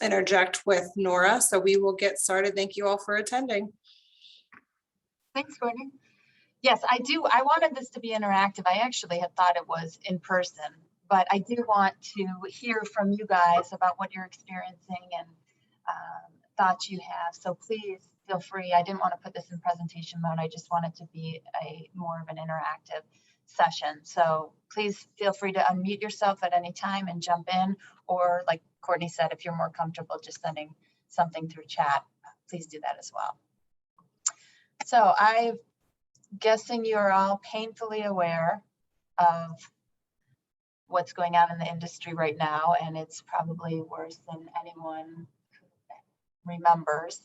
interject with Nora. So we will get started. Thank you all for attending. Thanks, Courtney. Yes, I do. I wanted this to be interactive. I actually had thought it was in person, but I do want to hear from you guys about what you're experiencing and thoughts you have. So please feel free. I didn't want to put this in presentation mode. I just want it to be a more of an interactive session. So please feel free to unmute yourself at any time and jump in, or like Courtney said, if you're more comfortable just sending something through chat, please do that as well. So I'm guessing you're all painfully aware of what's going on in the industry right now, and it's probably worse than anyone remembers,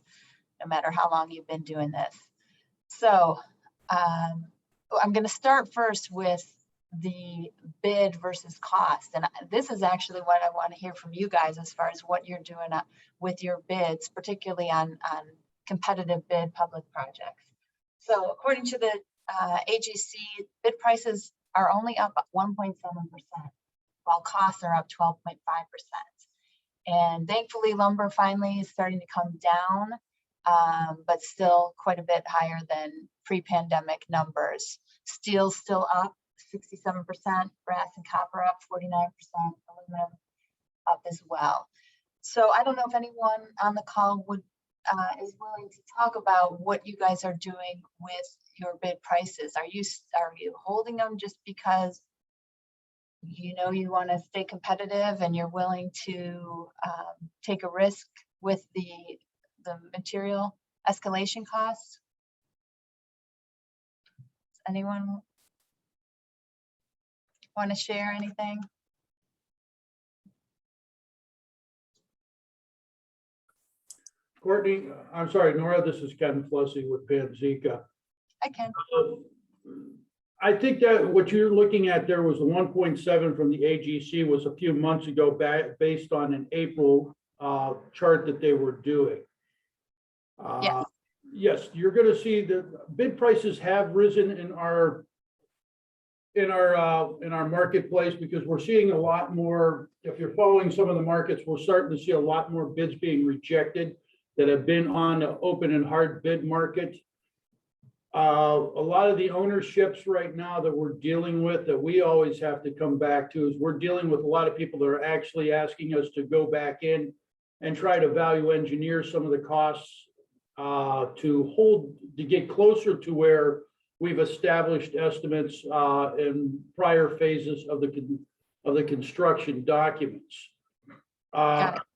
no matter how long you've been doing this. So I'm going to start first with the bid versus cost. And this is actually what I want to hear from you guys as far as what you're doing with your bids, particularly on competitive bid public projects. So according to the AGC, bid prices are only up 1.7%, while costs are up 12.5%. And thankfully, lumber finally is starting to come down, but still quite a bit higher than pre-pandemic numbers. Steel's still up 67%, brass and copper up 49%, aluminum up as well. So I don't know if anyone on the call is willing to talk about what you guys are doing with your bid prices. Are you holding them just because you know you want to stay competitive and you're willing to take a risk with the material escalation costs? Does anyone want to share anything? Courtney, I'm sorry, Nora, this is Ken Flessy with Panzeca. I can. I think that what you're looking at there was the 1.7 from the AGC was a few months ago based on an April chart that they were doing. Yes. Yes, you're going to see the bid prices have risen in our marketplace, because we're seeing a lot more. If you're following some of the markets, we're starting to see a lot more bids being rejected that have been on the open and hard bid market. A lot of the ownerships right now that we're dealing with, that we always have to come back to, is we're dealing with a lot of people that are actually asking us to go back in and try to value engineer some of the costs to get closer to where we've established estimates in prior phases of the construction documents.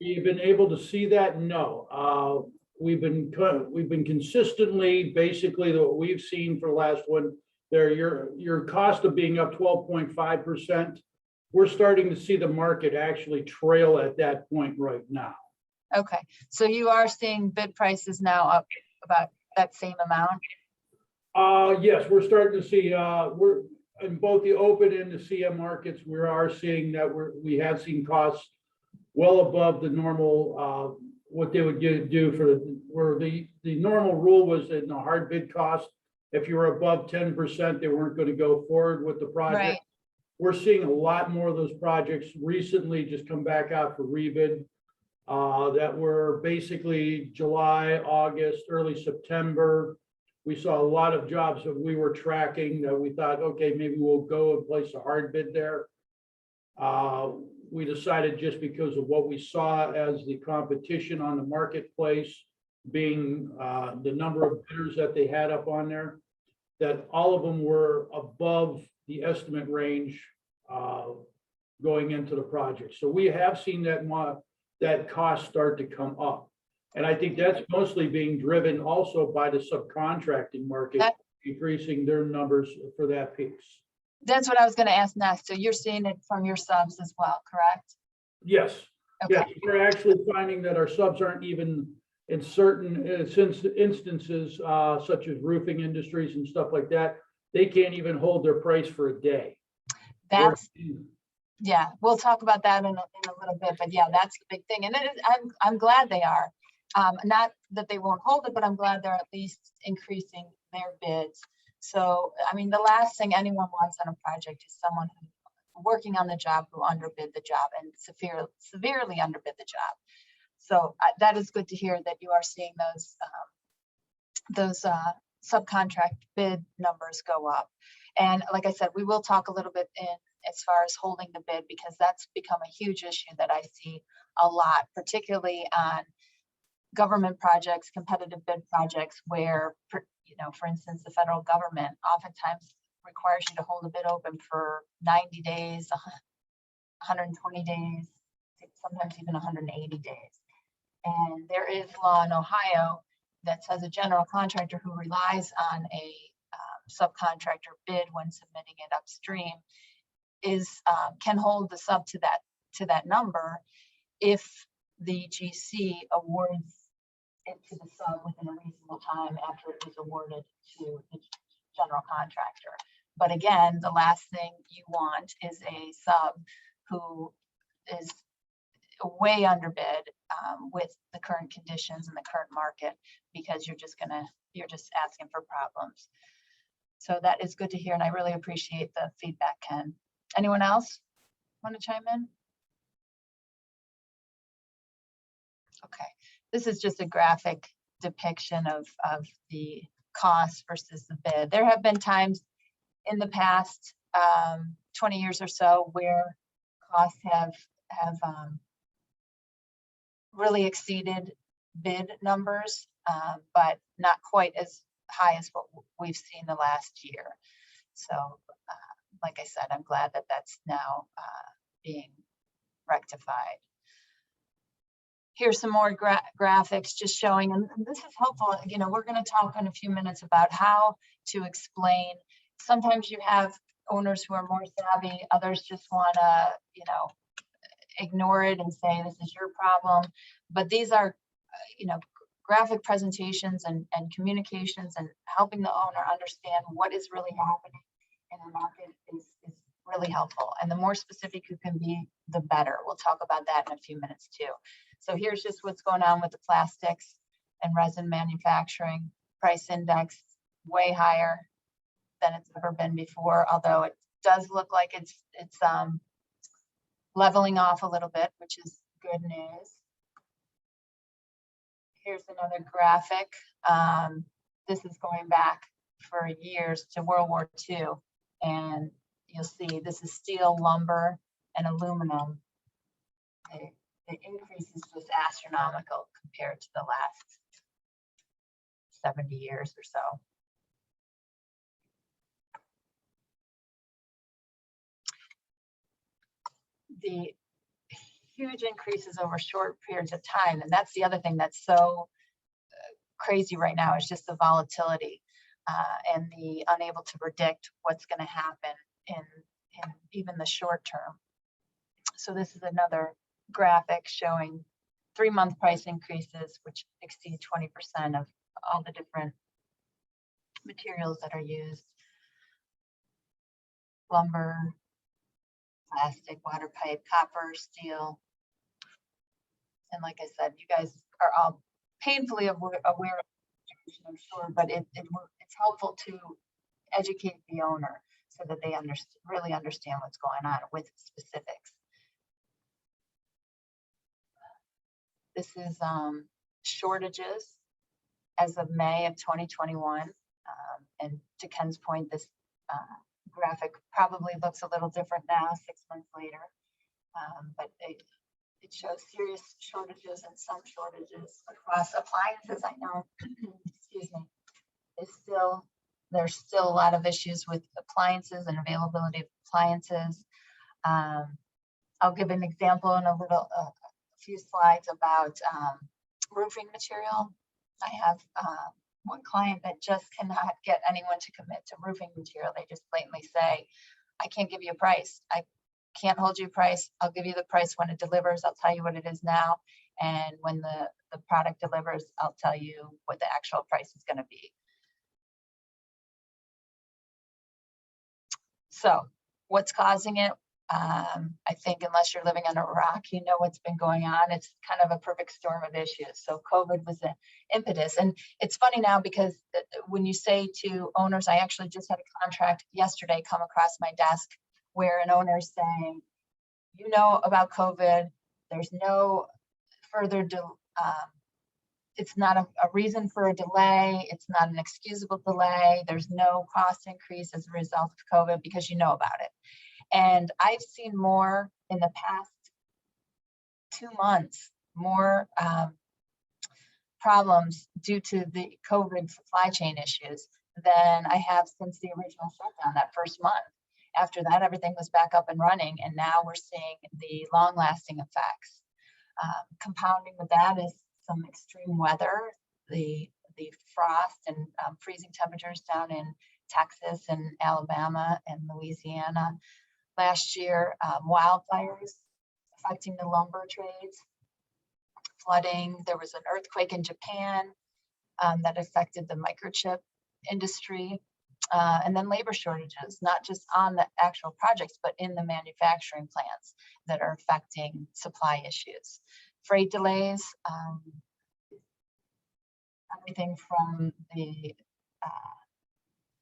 We've been able to see that? No. We've been consistently, basically what we've seen for the last one there, your cost of being up 12.5%. We're starting to see the market actually trail at that point right now. Okay, so you are seeing bid prices now up about that same amount? Yes, we're starting to see, we're in both the open and the CM markets, we are seeing that we have seen costs well above the normal, what they would do for where the normal rule was in the hard bid cost. If you were above 10%, they weren't going to go forward with the project. Right. We're seeing a lot more of those projects recently just come back out for rebid that were basically July, August, early September. We saw a lot of jobs that we were tracking that we thought, okay, maybe we'll go and place a hard bid there. We decided, just because of what we saw as the competition on the marketplace, being the number of bidders that they had up on there, that all of them were above the estimate range going into the project. So we have seen that cost start to come up. And I think that's mostly being driven also by the subcontracting market, increasing their numbers for that piece. That's what I was going to ask next. So you're seeing it from your subs as well, correct? Yes. Okay. Yes, we're actually finding that our subs aren't even, in certain instances, such as roofing industries and stuff like that, they can't even hold their price for a day. Yeah, we'll talk about that in a little bit, but yeah, that's the big thing. And it is, I'm glad they are. Not that they won't hold it, but I'm glad they're at least increasing their bids. So, I mean, the last thing anyone wants on a project is someone working on the job who underbid the job and severely underbid the job. So that is good to hear that you are seeing those subcontract bid numbers go up. And like I said, we will talk a little bit in as far as holding the bid, because that's become a huge issue that I see a lot, particularly on government projects, competitive bid projects, where, you know, for instance, the federal government oftentimes requires you to hold a bid open for 90 days, 120 days, sometimes even 180 days. And there is law in Ohio that says a general contractor who relies on a subcontractor bid when submitting it upstream can hold the sub to that number if the GC awards it to the sub within a reasonable time after it was awarded to the general contractor. But again, the last thing you want is a sub who is way underbid with the current conditions in the current market, because you're just asking for problems. So that is good to hear, and I really appreciate the feedback, Ken. Anyone else want to chime in? Okay, this is just a graphic depiction of the cost versus the bid. There have been times in the past 20 years or so where costs have really exceeded bid numbers, but not quite as high as what we've seen the last year. So like I said, I'm glad that that's now being rectified. Here's some more graphics just showing, and this is helpful. You know, we're going to talk in a few minutes about how to explain. Sometimes you have owners who are more savvy, others just want to, you know, ignore it and say this is your problem. But these are, you know, graphic presentations and communications and helping the owner understand what is really happening in the market is really helpful. And the more specific you can be, the better. We'll talk about that in a few minutes too. So here's just what's going on with the plastics and resin manufacturing. Price index way higher than it's ever been before, although it does look like it's leveling off a little bit, which is good news. Here's another graphic. This is going back for years to World War II. And you'll see this is steel, lumber, and aluminum. The increase is just astronomical compared to the last 70 years or so. The huge increases over short periods of time, and that's the other thing that's so crazy right now, is just the volatility and the unable to predict what's going to happen in even the short term. So this is another graphic showing 3-month price increases, which exceed 20% of all the different materials that are used: lumber, plastic, water pipe, copper, steel. And like I said, you guys are all painfully aware of the situation, I'm sure, but it's helpful to educate the owner so that they really understand what's going on with specifics. This is shortages as of May of 2021. And to Ken's point, this graphic probably looks a little different now, 6 months later. But it shows serious shortages and some shortages across appliances. I know, excuse me, there's still a lot of issues with appliances and availability of appliances. I'll give an example in a few slides about roofing material. I have one client that just cannot get anyone to commit to roofing material. They just blatantly say, I can't give you a price. I can't hold you a price. I'll give you the price when it delivers. I'll tell you what it is now. And when the product delivers, I'll tell you what the actual price is going to be. So what's causing it? I think unless you're living under a rock, you know what's been going on. It's kind of a perfect storm of issues. So COVID was the impetus. And it's funny now because when you say to owners, I actually just had a contract yesterday come across my desk where an owner is saying, you know about COVID, there's no further It's not a reason for a delay. It's not an excusable delay. There's no cost increase as a result of COVID because you know about it. And I've seen more in the past 2 months, more problems due to the COVID supply chain issues than I have since the original shutdown that first month. After that, everything was back up and running, and now we're seeing the long-lasting effects. Compounding with that is some extreme weather, the frost and freezing temperatures down in Texas and Alabama and Louisiana. Last year, wildfires affecting the lumber trades, flooding. There was an earthquake in Japan that affected the microchip industry. And then labor shortages, not just on the actual projects, but in the manufacturing plants that are affecting supply issues. Freight delays, everything from the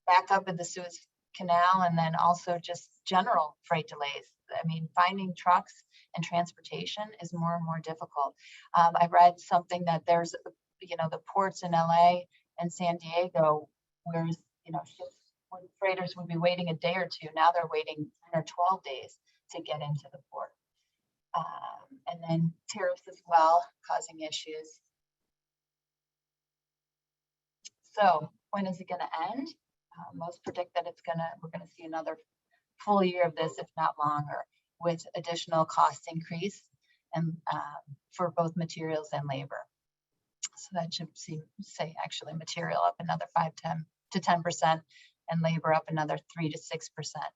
backup of the Suez Canal, and then also just general freight delays. I mean, finding trucks and transportation is more and more difficult. I read something that there's, the ports in LA and San Diego, where, ships, when freighters would be waiting a day or two, now they're waiting 10 or 12 days to get into the port. And then tariffs as well, causing issues. So when is it going to end? Most predict that we're going to see another full year of this, if not longer, with additional cost increase and for both materials and labor. So that should say actually material up another 5 to 10% and labor up another 3 to 6%.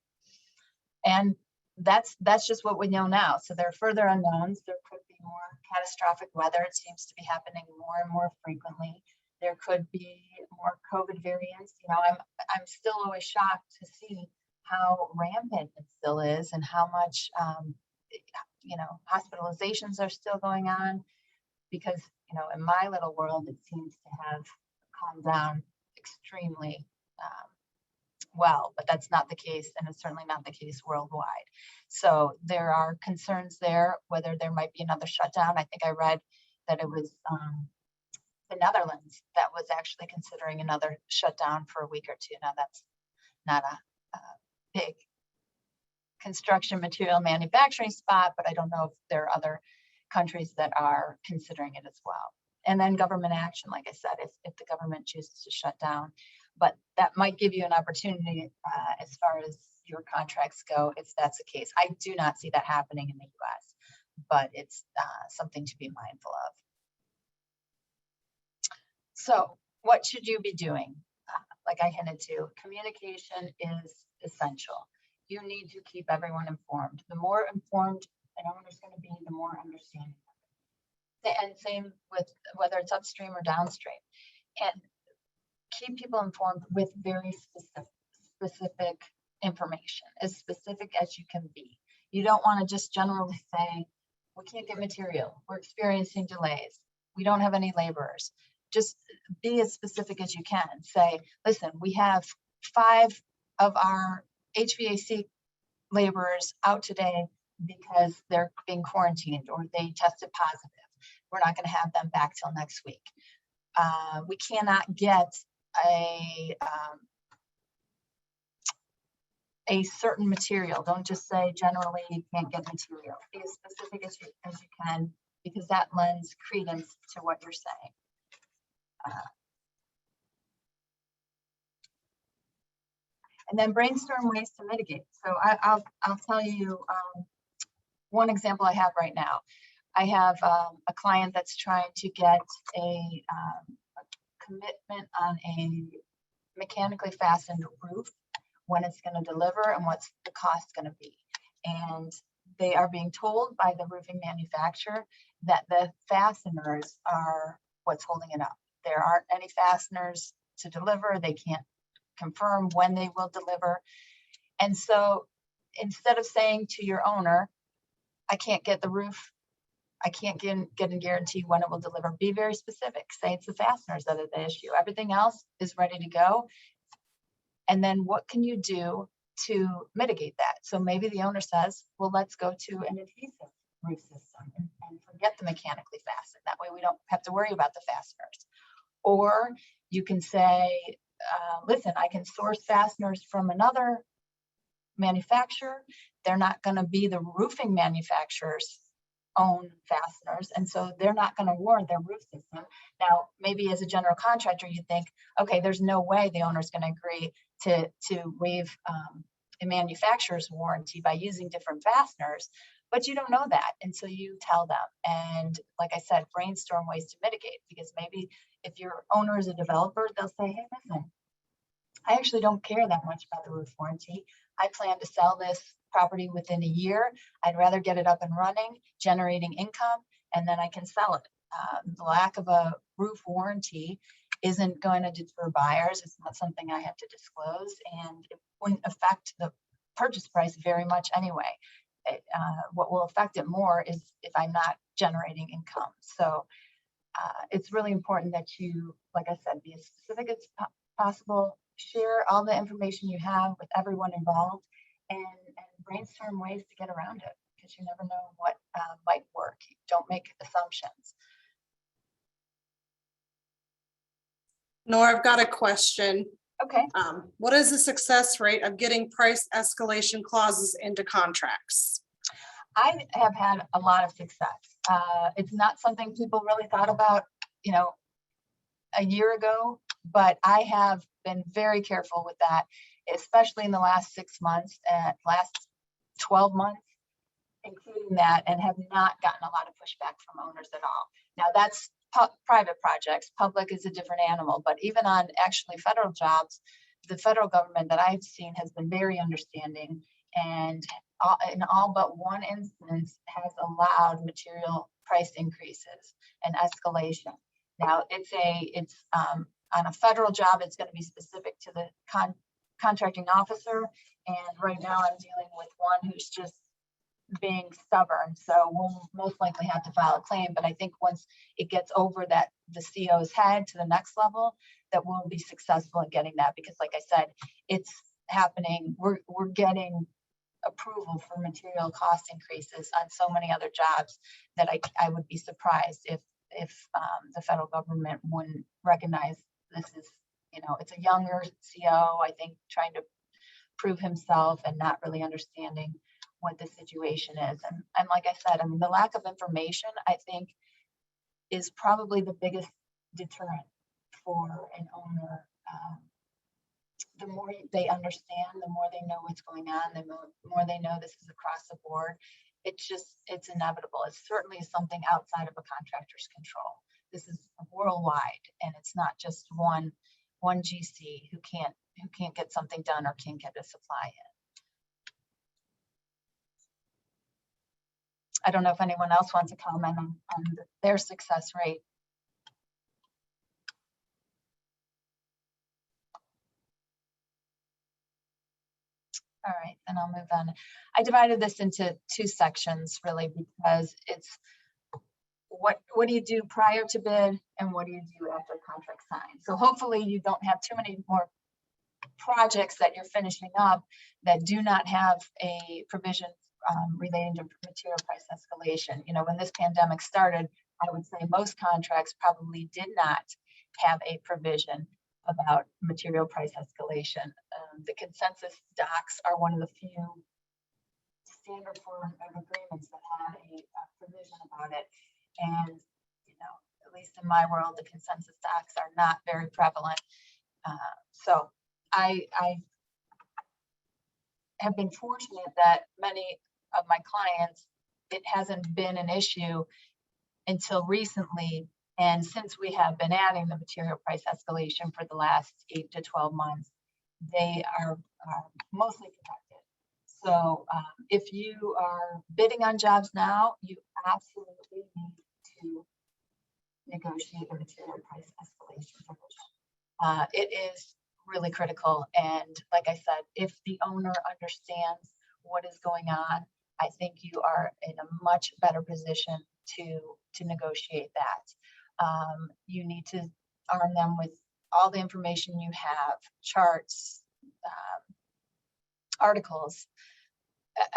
And that's just what we know now. So there are further unknowns. There could be more catastrophic weather. It seems to be happening more and more frequently. There could be more COVID variants. I'm still always shocked to see how rampant it still is and how much, hospitalizations are still going on, because, in my little world, it seems to have calmed down extremely well, but that's not the case, and it's certainly not the case worldwide. So there are concerns there, whether there might be another shutdown. I think I read that it was the Netherlands that was actually considering another shutdown for a week or two. Now, that's not a big construction material manufacturing spot, but I don't know if there are other countries that are considering it as well. And then government action, like I said, if the government chooses to shut down. But that might give you an opportunity as far as your contracts go, if that's the case. I do not see that happening in the US, but it's something to be mindful of. So what should you be doing? Like I hinted to, communication is essential. You need to keep everyone informed. The more informed an owner is going to be, the more understanding. And same with whether it's upstream or downstream. And keep people informed with very specific information, as specific as you can be. You don't want to just generally say, we can't get material, we're experiencing delays, we don't have any laborers. Just be as specific as you can. Say, listen, we have 5 of our HVAC laborers out today because they're being quarantined or they tested positive. We're not going to have them back till next week. We cannot get a certain material. Don't just say generally you can't get material. Be as specific as you can, because that lends credence to what you're saying. And then brainstorm ways to mitigate. So I'll tell you one example I have right now. I have a client that's trying to get a commitment on a mechanically fastened roof, when it's going to deliver and what's the cost going to be. And they are being told by the roofing manufacturer that the fasteners are what's holding it up. There aren't any fasteners to deliver. They can't confirm when they will deliver. And so instead of saying to your owner, I can't get the roof, I can't get a guarantee when it will deliver, be very specific. Say it's the fasteners that are the issue. Everything else is ready to go. And then what can you do to mitigate that? So maybe the owner says, well, let's go to an adhesive roof system and forget the mechanically fastened. That way we don't have to worry about the fasteners. Or you can say, listen, I can source fasteners from another manufacturer. They're not going to be the roofing manufacturer's own fasteners, and so they're not going to warrant their roof system. Now, maybe as a general contractor, you think, okay, there's no way the owner's going to agree to waive a manufacturer's warranty by using different fasteners, but you don't know that, and so you tell them. And like I said, brainstorm ways to mitigate, because maybe if your owner is a developer, they'll say, hey, listen, I actually don't care that much about the roof warranty. I plan to sell this property within a year. I'd rather get it up and running, generating income, and then I can sell it. The lack of a roof warranty isn't going to deter buyers. It's not something I have to disclose, and it wouldn't affect the purchase price very much anyway. What will affect it more is if I'm not generating income. So it's really important that you, like I said, be as specific as possible, share all the information you have with everyone involved, and brainstorm ways to get around it, because you never know what might work. Don't make assumptions. Nora, I've got a question. Okay. What is the success rate of getting price escalation clauses into contracts? I have had a lot of success. It's not something people really thought about, a year ago, but I have been very careful with that, especially in the last 6 months and last 12 months, including that, and have not gotten a lot of pushback from owners at all. Now that's private projects. Public is a different animal, but even on actually federal jobs, the federal government that I've seen has been very understanding, and in all but one instance has allowed material price increases and escalation. Now it's on a federal job, it's going to be specific to the contracting officer. And right now I'm dealing with one who's just being stubborn. So we'll most likely have to file a claim. But I think once it gets over that, the CO's head to the next level, that we'll be successful in getting that. Because like I said, it's happening. We're getting approval for material cost increases on so many other jobs that I would be surprised if the federal government wouldn't recognize this is, it's a younger CO, I think, trying to prove himself and not really understanding what the situation is. And like I said, the lack of information, I think, is probably the biggest deterrent for an owner. The more they understand, the more they know what's going on, the more they know this is across the board. It's inevitable. It's certainly something outside of a contractor's control. This is worldwide, and it's not just one GC who can't get something done or can't get a supply in. I don't know if anyone else wants to comment on their success rate. All right, then I'll move on. I divided this into 2 sections really, because it's what do you do prior to bid and what do you do after contract signed. So hopefully you don't have too many more projects that you're finishing up that do not have a provision relating to material price escalation. When this pandemic started, I would say most contracts probably did not have a provision about material price escalation. The consensus docs are one of the few standard form of agreements that have a provision about it. And, at least in my world, the consensus docs are not very prevalent. So I have been fortunate that many of my clients, it hasn't been an issue until recently. And since we have been adding the material price escalation for the last 8 to 12 months, they are mostly protected. So if you are bidding on jobs now, you absolutely need to negotiate a material price escalation provision. It is really critical. And like I said, if the owner understands what is going on, I think you are in a much better position to negotiate that. You need to arm them with all the information you have, charts, articles,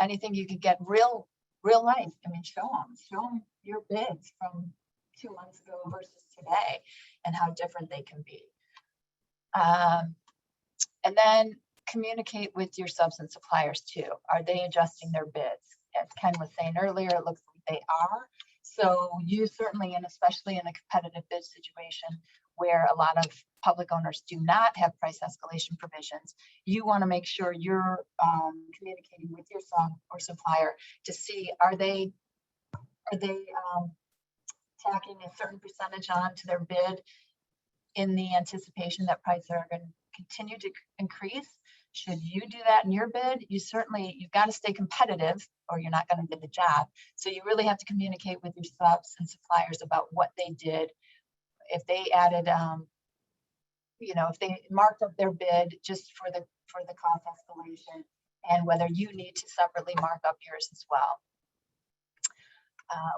anything you could get real real life. I mean, show them your bids from 2 months ago versus today and how different they can be. And then communicate with your subs and suppliers too. Are they adjusting their bids? As Ken was saying earlier, it looks like they are. So you certainly, and especially in a competitive bid situation where a lot of public owners do not have price escalation provisions, you want to make sure you're communicating with your sub or supplier to see, are they tacking a certain percentage on to their bid in the anticipation that prices are going to continue to increase. Should you do that in your bid? You've got to stay competitive or you're not going to get the job. So you really have to communicate with your subs and suppliers about what they did. If they added, if they marked up their bid just for the cost escalation, and whether you need to separately mark up yours as well.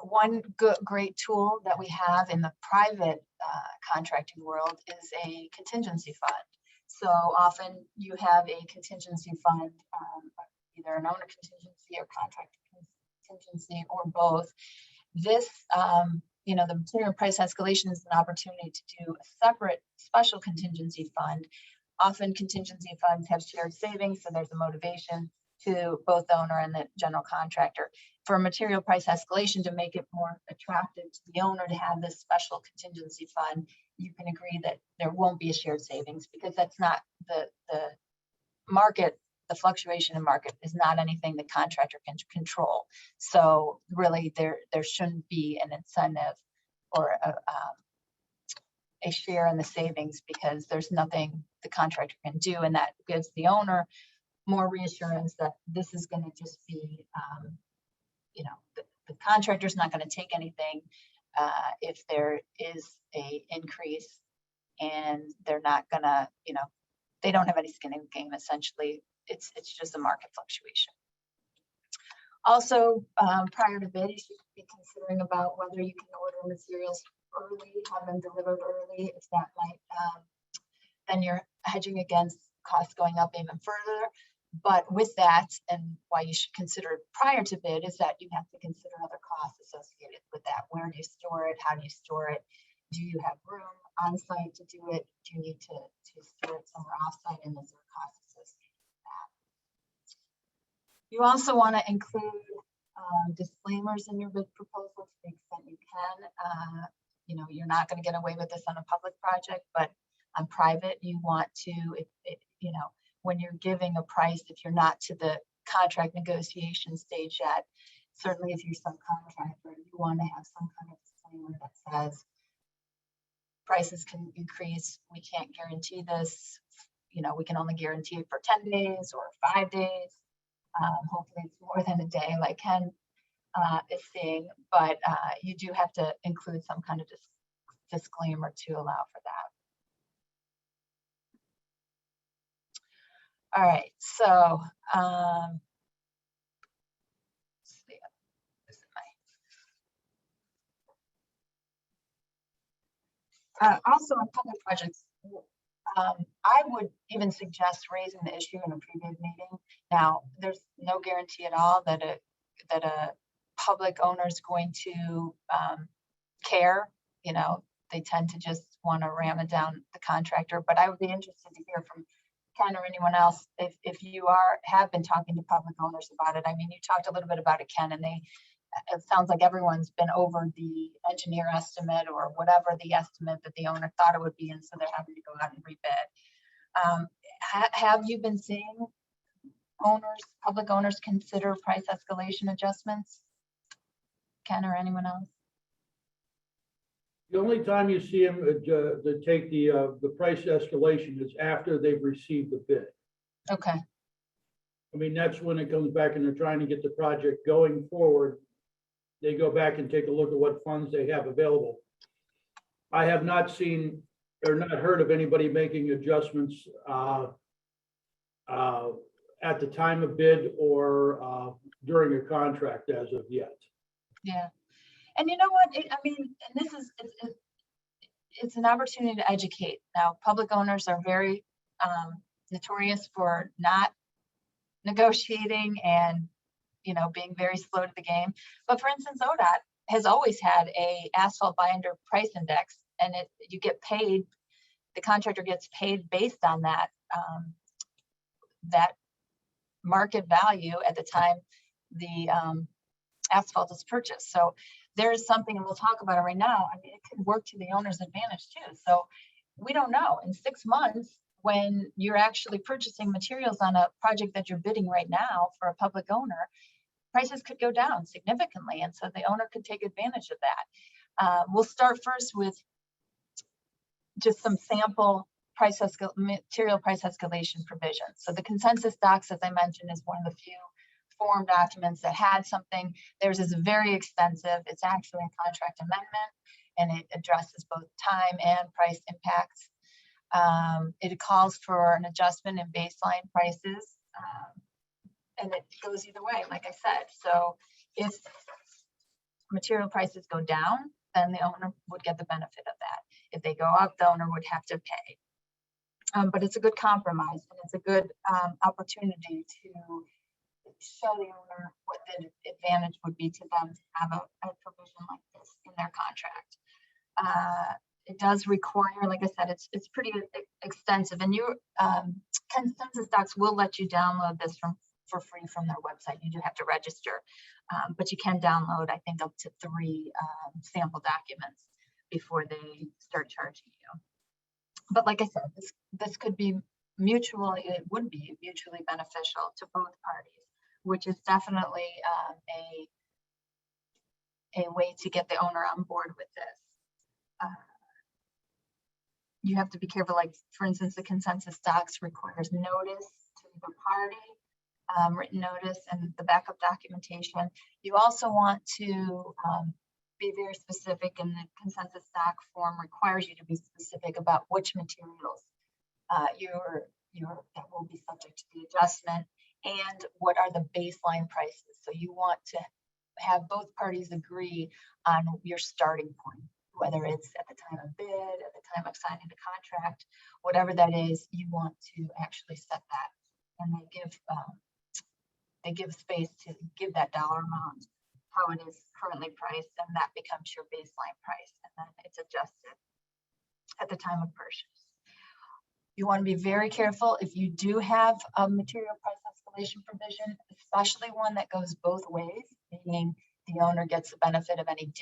One great tool that we have in the private contracting world is a contingency fund. So often you have a contingency fund, either an owner contingency or contractor contingency or both. This, the material price escalation is an opportunity to do a separate special contingency fund. Often contingency funds have shared savings, so there's a motivation to both the owner and the general contractor. For material price escalation, to make it more attractive to the owner to have this special contingency fund, you can agree that there won't be a shared savings because that's not the market. The fluctuation in market is not anything the contractor can control. So really there shouldn't be an incentive or a share in the savings because there's nothing the contractor can do, and that gives the owner more reassurance that this is going to just be, the contractor's not going to take anything if there is a increase, and they're not going to, they don't have any skin in the game. Essentially, it's just a market fluctuation. Also, prior to bid, you should be considering about whether you can order materials early, have them delivered early, if that might, then you're hedging against costs going up even further. But with that, and why you should consider it prior to bid, is that you have to consider other costs associated with that. Where do you store it? How do you store it? Do you have room on site to do it? Do you need to store it somewhere off site? And is there a cost associated with that? You also want to include disclaimers in your bid proposal to the extent you can. You're not going to get away with this on a public project, but on private, you want to, when you're giving a price, if you're not to the contract negotiation stage yet, certainly if you're subcontractor, you want to have some kind of disclaimer that says prices can increase. We can't guarantee this. We can only guarantee it for 10 days or 5 days. Hopefully it's more than a day like Ken is seeing, but you do have to include some kind of disclaimer to allow for that. All right, so also on public projects, I would even suggest raising the issue in a pre-bid meeting. Now, there's no guarantee at all that a public owner is going to care. They tend to just want to ram it down the contractor. But I would be interested to hear from Ken or anyone else if you have been talking to public owners about it. I mean, you talked a little bit about it, Ken, and it sounds like everyone's been over the engineer estimate or whatever the estimate that the owner thought it would be, and so they're having to go out and rebid. Have you been seeing public owners consider price escalation adjustments? Ken or anyone else? The only time you see them to take the price escalation is after they've received the bid. Okay. I mean, that's when it comes back and they're trying to get the project going forward. They go back and take a look at what funds they have available. I have not seen or not heard of anybody making adjustments at the time of bid or during a contract as of yet. Yeah. And you know what? It's an opportunity to educate. Now, public owners are very notorious for not negotiating and, being very slow to the game. But for instance, ODOT has always had a asphalt binder price index, and you get paid, the contractor gets paid based on that, that market value at the time the asphalt is purchased. So there is something, and we'll talk about it right now. I mean, it could work to the owner's advantage too. So we don't know. In 6 months, when you're actually purchasing materials on a project that you're bidding right now for a public owner, prices could go down significantly. And so the owner could take advantage of that. We'll start first with just some sample material price escalation provisions. So the consensus docs, as I mentioned, is one of the few form documents that had something. Theirs is very extensive. It's actually a contract amendment, and it addresses both time and price impacts. It calls for an adjustment in baseline prices, and it goes either way, like I said. So if material prices go down, then the owner would get the benefit of that. If they go up, the owner would have to pay. But it's a good compromise, and it's a good opportunity to show the owner what the advantage would be to them to have a provision like this in their contract. It does require, like I said, it's pretty extensive, and your consensus docs will let you download this for free from their website. You do have to register, but you can download, I think, up to 3 sample documents before they start charging you. But like I said, this could be it would be mutually beneficial to both parties, which is definitely a way to get the owner on board with this. You have to be careful, like for instance, the consensus docs requires notice to the party, written notice, and the backup documentation. You also want to be very specific, and the consensus doc form requires you to be specific about which materials that will be subject to the adjustment, and what are the baseline prices. So you want to have both parties agree on your starting point, whether it's at the time of bid, at the time of signing the contract, whatever that is, you want to actually set that. And they give space to give that dollar amount, how it is currently priced, and that becomes your baseline price, and then it's adjusted at the time of purchase. You want to be very careful if you do have a material price escalation provision, especially one that goes both ways, meaning the owner gets the benefit of any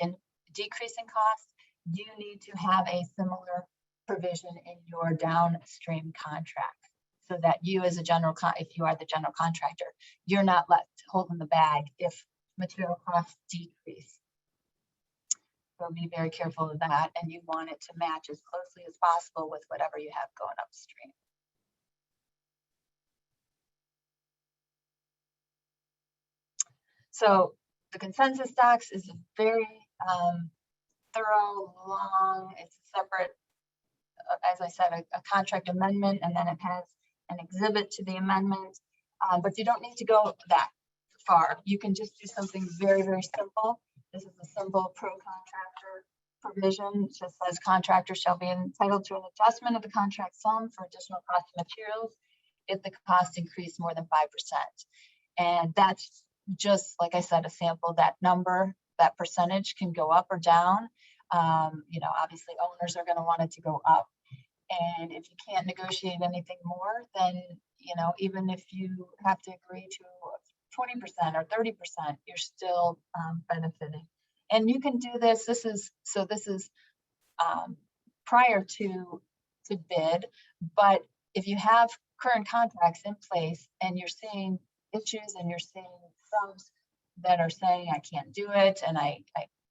decrease in cost. You need to have a similar provision in your downstream contract, so that you as a if you are the general contractor, you're not left holding the bag if material costs decrease. So be very careful of that, and you want it to match as closely as possible with whatever you have going upstream. So the consensus docs is a very thorough, long, it's a separate, as I said, a contract amendment, and then it has an exhibit to the amendment, but you don't need to go that far. You can just do something very, very simple. This is a simple pro-contractor provision. It just says contractor shall be entitled to an adjustment of the contract sum for additional cost of materials if the cost increased more than 5%. And that's just, like I said, a sample. That number, that percentage can go up or down. Obviously owners are going to want it to go up. And if you can't negotiate anything more, then, even if you have to agree to 20% or 30%, you're still benefiting. And you can do this. This is prior to bid, but if you have current contracts in place and you're seeing issues and you're seeing subs that are saying, I can't do it, and I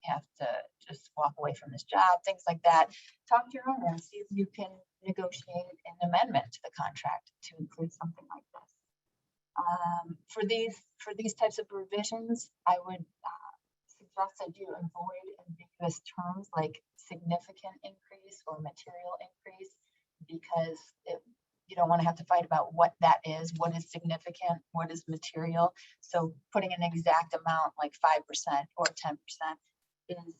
have to just walk away from this job, things like that, talk to your owner and see if you can negotiate an amendment to the contract to include something like this. For these types of provisions, I would suggest that you avoid ambiguous terms like significant increase or material increase, because you don't want to have to fight about what that is, what is significant, what is material. So putting an exact amount like 5% or 10% is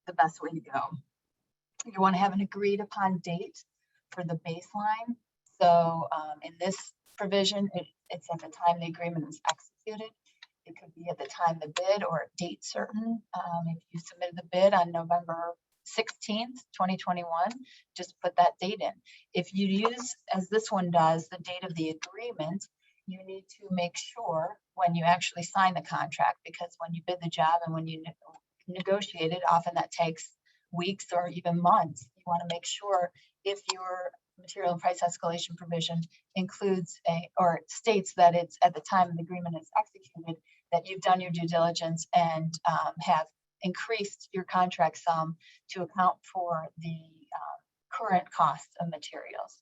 the best way to go. You want to have an agreed upon date for the baseline. So in this provision, it it's at the time the agreement is executed. It could be at the time the bid or a date certain. If you submitted the bid on November 16th, 2021, just put that date in. If you use, as this one does, the date of the agreement, you need to make sure when you actually sign the contract, because when you bid the job and when you negotiate it, often that takes weeks or even months. You want to make sure if your material and price escalation provision includes or states that it's at the time the agreement is executed, that you've done your due diligence and have increased your contract sum to account for the current cost of materials.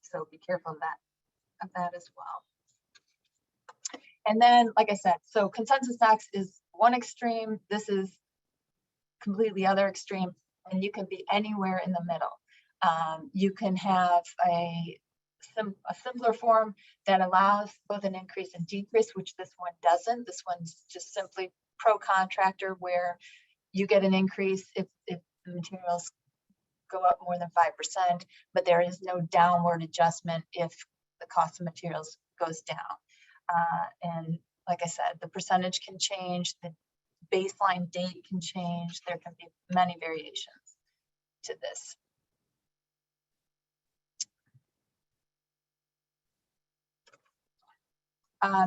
So be careful of that as well. And then, like I said, so consensus tax is one extreme. This is completely other extreme, and you can be anywhere in the middle. You can have a simpler form that allows both an increase and decrease, which this one doesn't. This one's just simply pro contractor, where you get an increase if the materials go up more than 5%, but there is no downward adjustment if the cost of materials goes down. And like I said, the percentage can change, the baseline date can change. There can be many variations to this.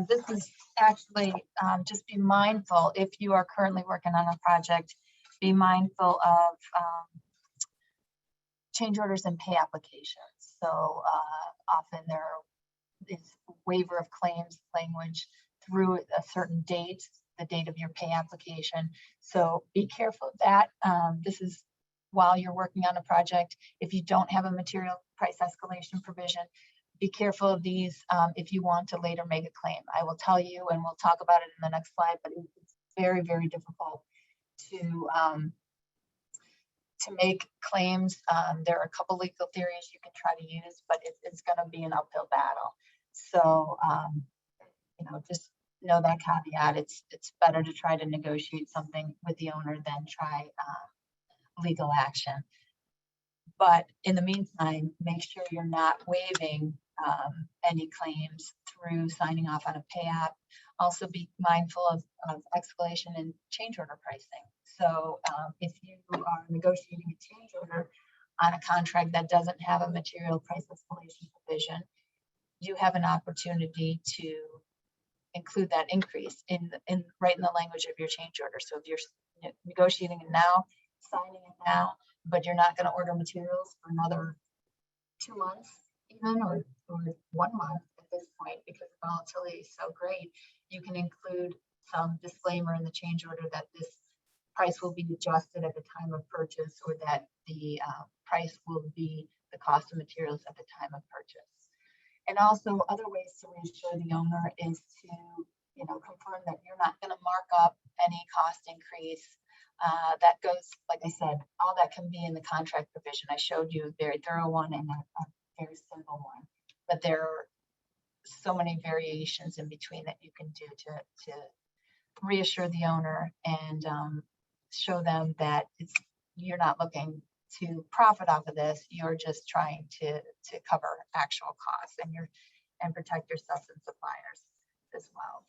This is actually just be mindful if you are currently working on a project, be mindful of change orders and pay applications. So often there is waiver of claims language through a certain date, the date of your pay application. So be careful of that. This is while you're working on a project. If you don't have a material price escalation provision, be careful of these if you want to later make a claim. I will tell you, and we'll talk about it in the next slide, but it's very, very difficult to make claims. There are a couple legal theories you can try to use, but it's going to be an uphill battle. So, just know that caveat. It's better to try to negotiate something with the owner than try legal action. But in the meantime, make sure you're not waiving any claims through signing off on a pay app. Also be mindful of escalation and change order pricing. So if you are negotiating a change order on a contract that doesn't have a material price escalation provision, you have an opportunity to include that increase right in the language of your change order. So if you're negotiating it now, signing it now, but you're not going to order materials for another 2 months even, or 1 month at this point, because the volatility is so great, you can include some disclaimer in the change order that this price will be adjusted at the time of purchase, or that the price will be the cost of materials at the time of purchase. And also other ways to reassure the owner is to, confirm that you're not going to mark up any cost increase. That goes, like I said, all that can be in the contract provision. I showed you a very thorough one and a very simple one, but there are so many variations in between that you can do to reassure the owner and show them that you're not looking to profit off of this. You're just trying to cover actual costs and protect yourself and suppliers as well.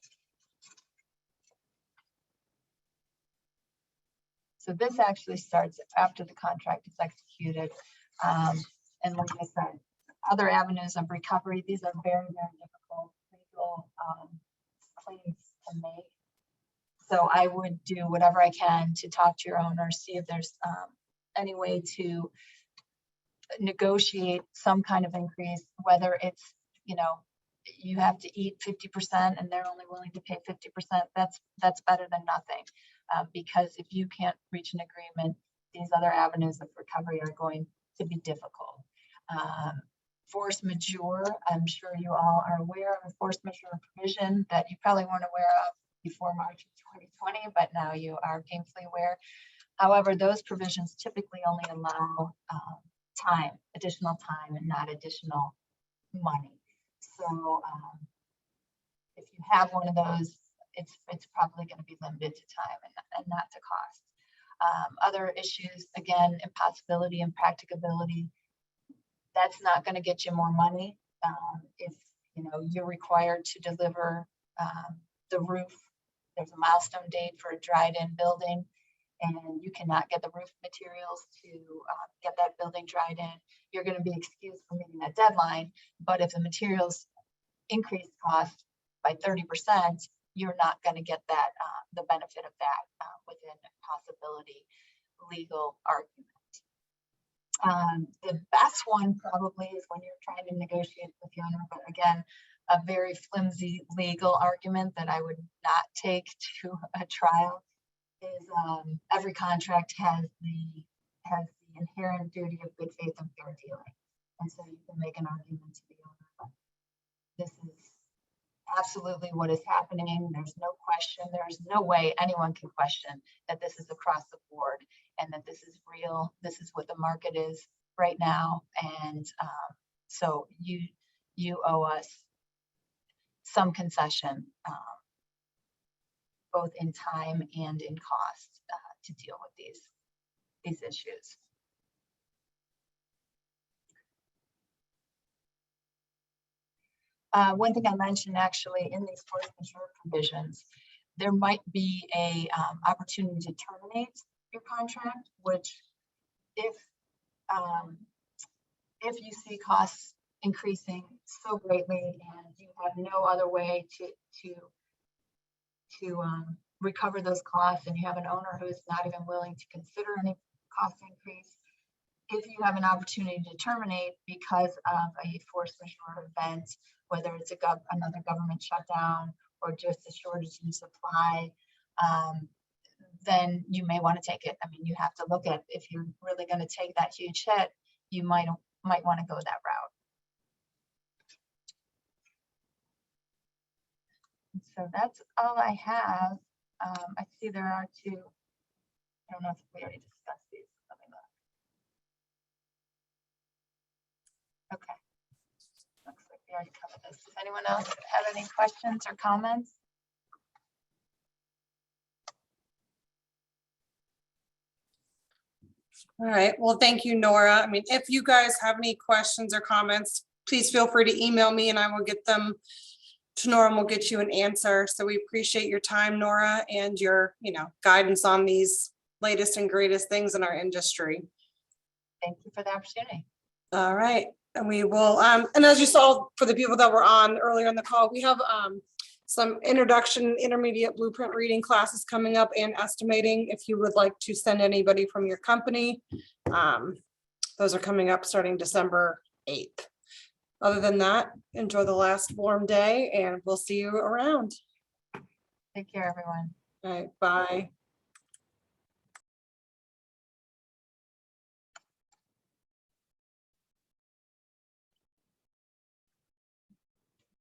So this actually starts after the contract is executed. And like I said, other avenues of recovery, these are very, very difficult legal claims to make. So I would do whatever I can to talk to your owner, see if there's any way to negotiate some kind of increase, whether it's, you have to eat 50% and they're only willing to pay 50%, that's better than nothing. Because if you can't reach an agreement, these other avenues of recovery are going to be difficult. Force majeure, I'm sure you all are aware of a force majeure provision that you probably weren't aware of before March of 2020, but now you are painfully aware. However, those provisions typically only allow additional time, and not additional money. So if you have one of those, it's probably going to be limited to time and not to cost. Other issues, again, impossibility and practicability. That's not going to get you more money. If you know, you're required to deliver the roof. There's a milestone date for a dried-in building, and you cannot get the roof materials to get that building dried in. You're going to be excused from meeting that deadline, but if the materials increase cost by 30%, you're not going to get that the benefit of that within possibility legal argument. The best one probably is when you're trying to negotiate with the owner, but again, a very flimsy legal argument that I would not take to a trial is every contract has the inherent duty of good faith and fair dealing. And so you can make an argument to the owner, but this is absolutely what is happening. There's no question. There's no way anyone can question that this is across the board and that this is real. This is what the market is right now. And so you owe us some concession, both in time and in cost, to deal with these issues. One thing I mentioned actually in these force majeure provisions, there might be a opportunity to terminate your contract, which if you see costs increasing so greatly and you have no other way to recover those costs, and you have an owner who is not even willing to consider any cost increase, if you have an opportunity to terminate because of a force majeure event, whether it's another government shutdown or just a shortage in supply, then you may want to take it. I mean, you have to look at, if you're really going to take that huge hit, you might want to go that route. So that's all I have. I see there are two. I don't know if we already discussed these. Let me look. Okay. Looks like we already covered this. Does anyone else have any questions or comments? All right, well, thank you, Nora. I mean, if you guys have any questions or comments, please feel free to email me and I will get them to Nora and we'll get you an answer. So we appreciate your time, Nora, and your, guidance on these latest and greatest things in our industry. Thank you for the opportunity. All right, and we will, and as you saw for the people that were on earlier in the call, we have some introduction, intermediate blueprint reading classes coming up and estimating. If you would like to send anybody from your company, those are coming up starting December 8th. Other than that, enjoy the last warm day and we'll see you around. Take care, everyone. All right, bye.